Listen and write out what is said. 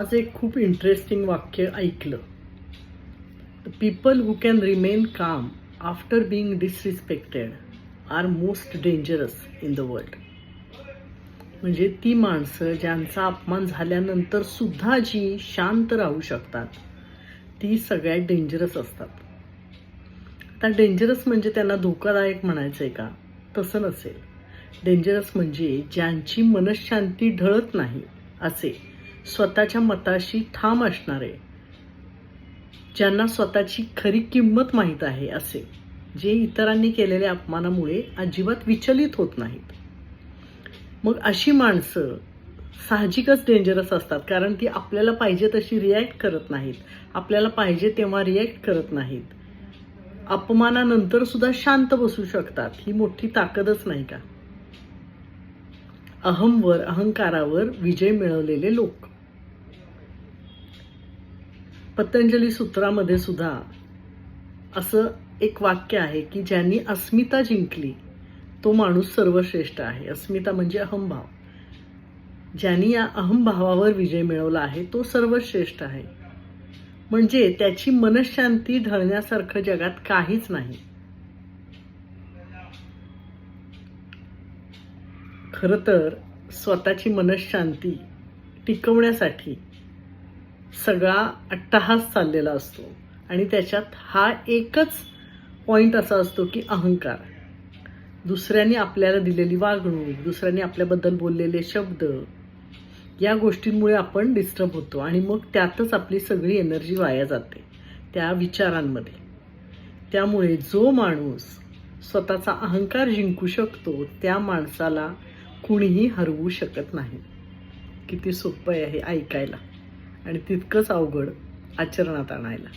आज एक खूप इंटरेस्टिंग वाक्य ऐकलं. The people who can remain calm after being disrespected are most dangerous in the world. म्हणजे ती माणसं ज्यांचा अपमान झाल्यानंतर सुद्धा जी शांत राहू शकतात ती सगळ्यात डेंजरस असतात. आता डेंजरस म्हणजे त्यांना धोकादायक म्हणायचं आहे का? तसं नसेल. डेंजरस म्हणजे ज्यांची मनःशांती ढळत नाही असे, स्वतःच्या मताशी ठाम असणारे, ज्यांना स्वतःची खरी किंमत माहीत आहे असे, जे इतरांनी केलेल्या अपमानामुळे अजिबात विचलित होत नाहीत. मग अशी माणसं साहजिकच डेंजरस असतात, कारण ती आपल्याला पाहिजे तशी रिॲक्ट करत नाहीत, आपल्याला पाहिजे तेव्हा रिॲक्ट करत नाहीत. अपमानानंतर सुद्धा शांत बसू शकतात. ही मोठी ताकदच नाही का? अहंकारावर विजय मिळवलेले लोक. पतंजली सूत्रामध्ये सुद्धा असं एक वाक्य आहे की ज्यांनी अस्मिता जिंकली तो माणूस सर्वश्रेष्ठ आहे. अस्मिता म्हणजे अहंभाव. ज्यांनी या अहंभावावर विजय मिळवला आहे तो सर्वश्रेष्ठ आहे. म्हणजे त्याची मनःशांती ढळण्यासारखं जगात काहीच नाही. खरं तर स्वतःची मनःशांती टिकवण्यासाठी सगळा अट्टहास चाललेला असतो आणि त्याच्यात हा एकच पॉइंट असा असतो की अहंकार. दुसऱ्यांनी आपल्याला दिलेली वागणूक, दुसऱ्यांनी आपल्याबद्दल बोललेले शब्द, या गोष्टींमुळे आपण डिस्टर्ब होतो आणि मग त्यातच आपली सगळी एनर्जी वाया जाते त्या विचारांमध्ये. त्यामुळे जो माणूस स्वतःचा अहंकार जिंकू शकतो त्या माणसाला कुणीही हरवू शकत नाही. किती सोपं आहे हे ऐकायला आणि तितकंच अवघड आचरणात आणायला.